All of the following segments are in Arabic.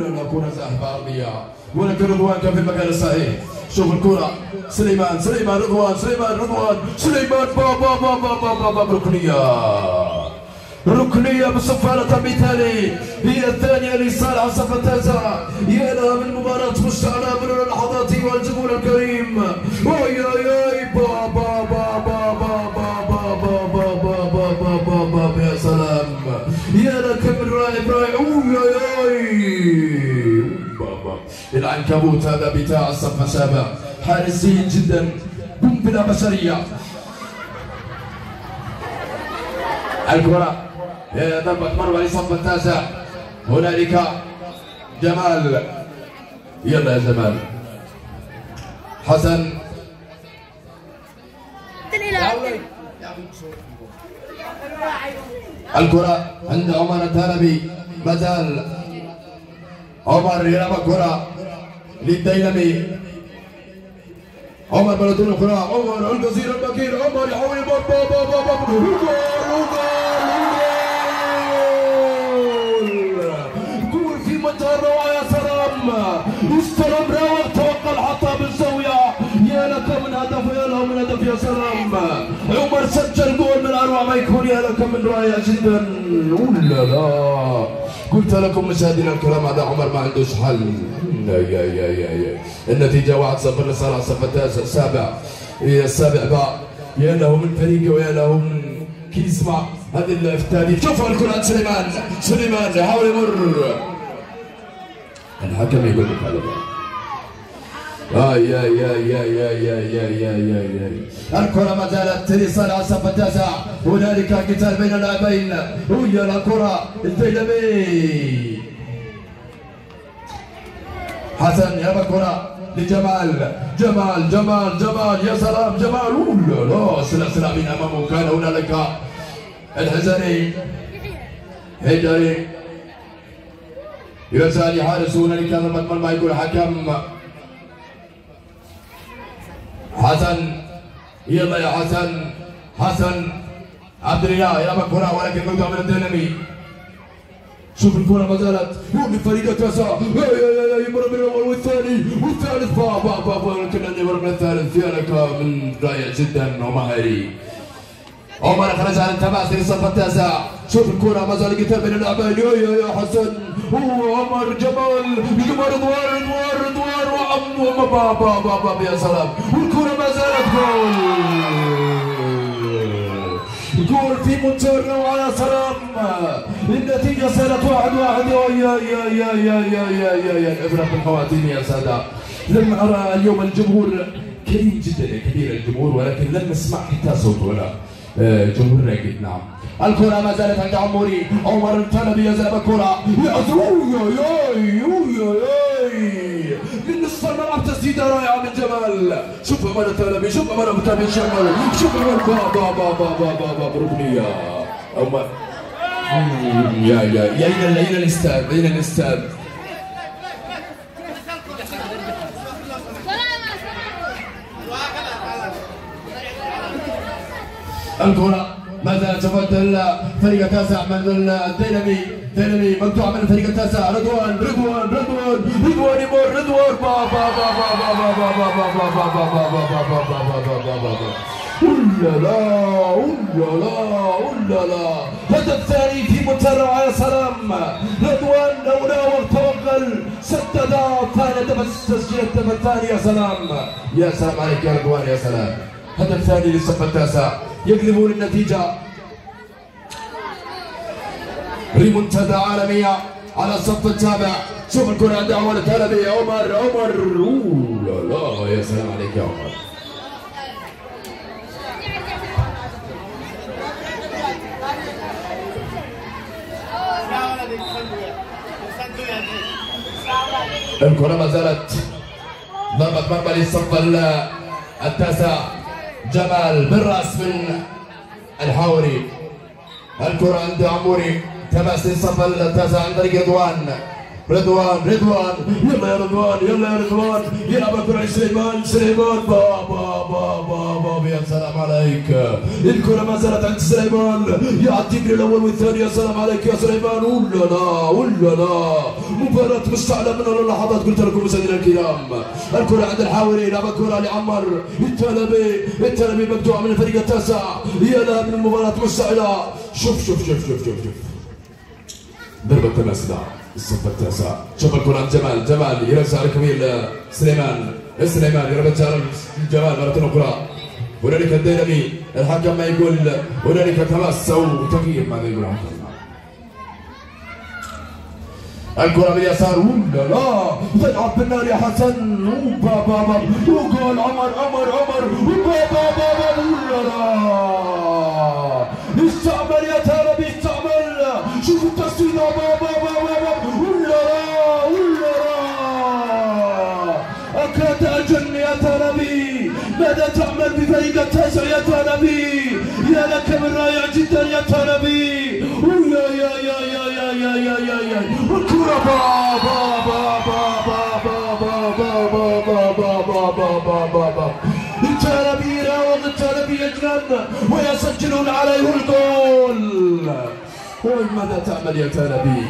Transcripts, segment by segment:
لا كرة ذهبة أرضية، ولكن رضوان كان في المكان الصحيح. شوف الكرة سليمان رضوان سليمان باب ركنية بصفارة مثالي، هي الثانية لصالح صفتازا. يا لها من مباراة مشتعلة من اللحظات والجمهور الكريم. يا سلام، يا لك من رائع. العنكبوت هذا بتاع الصف السابع، حارس جيد جدا، قنبلة بشرية. الكرة ضربة مرمى لصف التاسع. هنالك جمال، يلا يا جمال. حسن الكرة عند عمر الثعلبي، مازال عمر يلعب الكرة للديلمي. عمر بلدون الكرة، عمر القصير البكير، عمر يحاول جول في منتهى الروعة. يا سلام، استلم راوغ توقع حطها بالزاوية. يا لك من هدف، يا له من هدف. يا سلام، عمر سجل جول من اروع ما يكون. يا لك من رائع جدا. لا قلت لكم مشاهدينا الكرام، هذا عمر ما عندوش حل. يا النتيجة 1-0 لصالح صف السابع. السابع بقى، يا له من فريقه ويا له من كي يسمع هذه التهديد. شوفوا الكرة عند سليمان يحاول يمر، الحكم يقول لك هذا الكرة ما زالت لصالح صف التاسع. هنالك قتال بين اللاعبين. ويا الكرة الديلمي، حسن يا الكرة لجمال. جمال يا سلام جمال. لا سلسلة من امامه. كان هنالك الحزري هيدري يرسل حارس. هنالك ضربة مرمى يقول حكم حسن. يلا يا حسن عبد الله يلعب الكرة، ولكن مقطع من الدينامي. شوف الكرة ما زالت لفريق التاسع. يمر من الاول والثاني والثالث ولكن يمر من الثالث. يا لك من رائع جدا ومهاري. عمر خرج عن التماس للصف التاسع. شوف الكرة ما زال قتال بين اللاعبين. يا حسن وعمر جمال رضوان وعم يا سلام. والكرة ما زالت جول في منتهى الروعة. يا سلام، النتيجة صارت 1-1. يا العبرة بالخواتيم يا سادة. لم أرى اليوم الجمهور كريم جدا، كبير الجمهور، ولكن لم نسمع حتى صوت ولا جمهور راقد. نعم، الكرة ما زالت عند عموري. عمر الثعلبي يزلم الكرة. من نصف الملعب تسديدة رائعة من جمال. شوف عمر الثعلبي، شوف عمر الثعلبي شمال، شوف عمر ركنية. عمر يا أين الاستاذ؟ الكرة ما زالت تفضل فريق التاسع من الدينامي مقطوعة من الفريق التاسع. رضوان لا هدف ثاني في منتهى الروعة. يا سلام، رضوان لولا وقت توغل سدد ثاني تسجيل الهدف الثاني. يا سلام عليك يا رضوان. يا سلام، هدف ثاني للصف التاسع. يقلبون النتيجة. ريمونتادا عالمية على الصف السابع. شوف الكرة عند عمر الثعلبي. عمر لا يا سلام عليك يا عمر. الكرة ما زالت ضربة مرمى للصف التاسع. جمال بالراس من الحاوري. الكرة عند عموري، تماس للصف التاسع عن طريق رضوان. رضوان يلا يا رضوان يلعب الكرة سليمان بابا يا سلام عليك. الكرة ما زالت عند سليمان يعطي الاول والثاني. يا سلام عليك يا سليمان. ولا لا مباراة مستعلى من اللحظات. قلت لكم مشاهدينا الكرام الكرة عند الحاوري. يلعب الكرة لعمر التلبي مقطوعة من الفريق التاسع. يا لها من المباراة مستعلى. شوف ضربة تماس الصف التاسع. شوف الكرة عند جمال يرجع لكميل سليمان يرجع جمال مرة أخرى. هنالك الديلمي الحكم ما يقول هنالك تماس أو تغيير ماذا يقول الكرة باليسار. ولا لا تلعب بالنار يا حسن. بابا وجول عمر بابا ولا لا استعمل يا تربي استعمل. شوف التسديد بابا ولا لا أكاد أجن يا تربي. ماذا تعمل بفريق التاسع يا تربي؟ يا لك من رائع جدا يا تربي. يا الكرة بابا التربي يراوغ التربي يجنن ويسجلون عليه الجول. ماذا تعمل يا تربي؟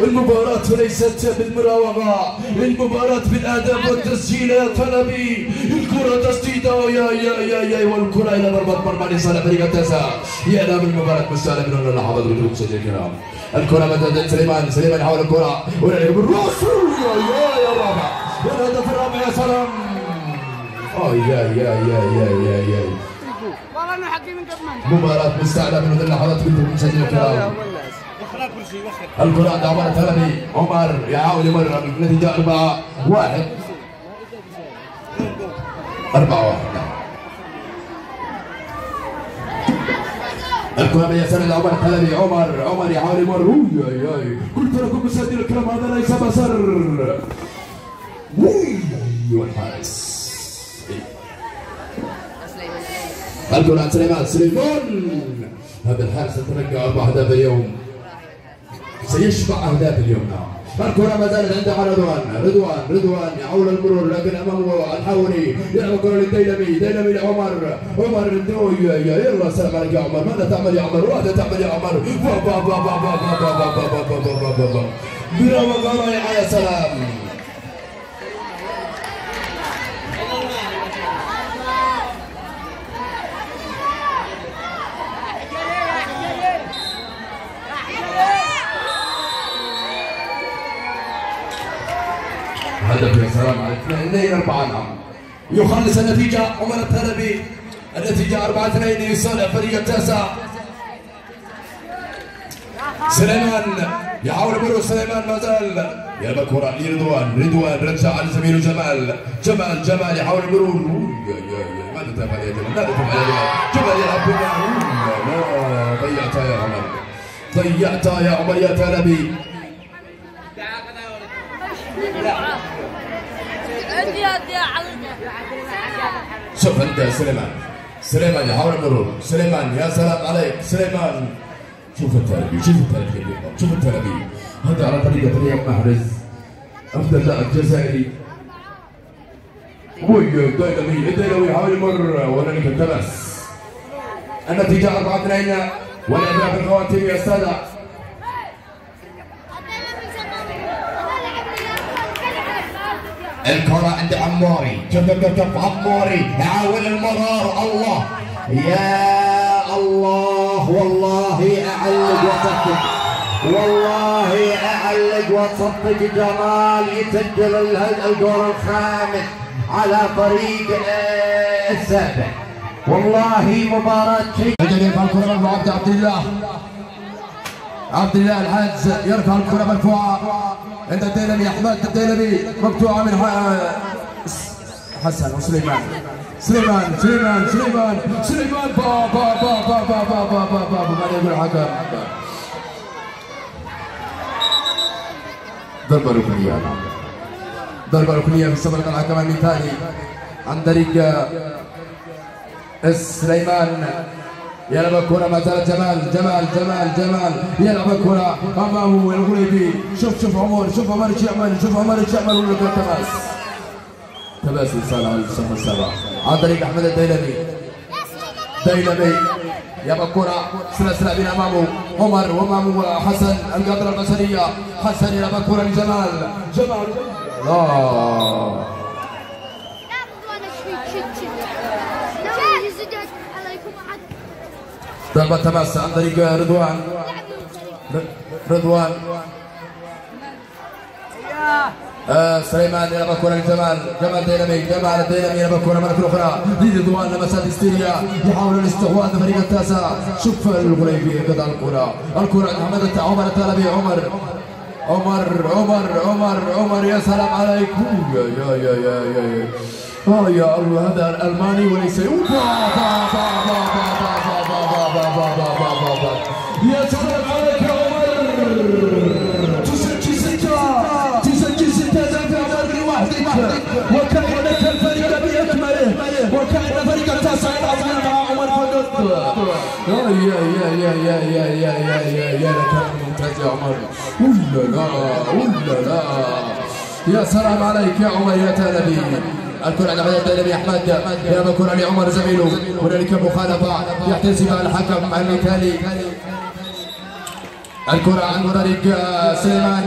المباراة ليست بالمراوغة، المباراة بالآداب والتسجيل يا تربي. الكرة تسديدة يا والكرة إلى ضربة مرمى لصالح فريق التاسع. ينام المباراة مستعلى من اللحظات بدون مشاهدينا الكرام. الكرة بدأت سليمان يحاول الكرة ولعب بالراس. يا الرابع الهدف الرابع يا سلام. يا مباراة مستعلى من اللحظات بدون مشاهدينا الكرام. الكرة عند عمر التلبي. عمر يحاول يمرر. النتيجة 4-1. الكرة بيسار لعمر التلبي. عمر يحاول يمرر. قلت لكم مشاهدينا الكرام هذا ليس بصر. والحارس الكرة عند سليمان. هذا الحارس تلقى 4 أهداف اليوم. سيشبع أهداف اليوم. الكرة ما زالت عند رضوان يحاول المرور لكن أمامه الحوري. يلعب الكرة للديلمي لعمر. يلا سلام عليك يا عمر. ماذا تعمل يا عمر؟ براوغة رائعة يا سلام. هدف يا سلام عليك. 2-4 نعم. يخلص النتيجة عمر التلبي. النتيجة 4-2 لصالح فريق التاسع. سليمان يحاول مرور. سليمان ما زال يلعب الكرة لرضوان رجع على زميله جمال يحاول المرور. ماذا تفعل يا جمال؟ جمال يلعب بالنار. ضيعتها يا عمر يا تلبي. شوف انت سليمان يحاول المرور. سليمان يا سلام عليك سليمان. شوف التلبي هذا على طريقة رياض محرز افضل لاعب جزائري. الديلمي يحاول يمر ولكن التمس. النتيجة 4-2 والأهداف في الخواتيم يا سادة. الكرة عند عموري. عموري يحاول المرار. الله يا الله والله أعلق وصدق جمال يسجل الجول الخامس على فريق السابع. والله مباراة شيء. يجري يرفع الكرة مرفوعة عبد الله الحاج يرفع الكرة مرفوعة عند الديلمي. أحمد الديلمي مقطوعة من حسن وسليمان. سليمان ماذا يقول الحكم؟ ضربة ركنية في سبق الحكم المثالي عن طريق سليمان. يلعب الكرة ما زالت جمال يلعب الكرة امامه الغليبي. شوف عمر، شوف عمر يعمل ولا تماس يصال على الصف السابع عن طريق احمد الديلمي. يلعب الكرة سلسلة بين امامه عمر وامامه حسن القدرة البصرية. حسن يلعب الكرة لجمال. لا ضربة تماس عن طريق رضوان سليمان يلعب الكرة لجمال. الديلمي يلعب الكرة مرة أخرى لرضوان. لمسات هستيريا يحاول الاستحواذ فريق التاسع. شوف الغليبي قطع الكرة عند حمد عمر الطلبي. عمر يا سلام عليك. يا الله هذا الألماني وليس يا سلام عليك يا عمر. تسجل ستة في عمر لوحدك وكأنك الفريق بأكمله وكأن فريق التاسع يلعب مع عمر فقط. يا لك ممتاز يا عمر. ولا لا يا سلام عليك يا عمر يا تلبي. الكرة عند احمد الديلمي. احمد يلعب الكرة لعمر زميله. هنالك مخالفة يحتسبها الحكم المثالي. الكرة عن طريق سليمان.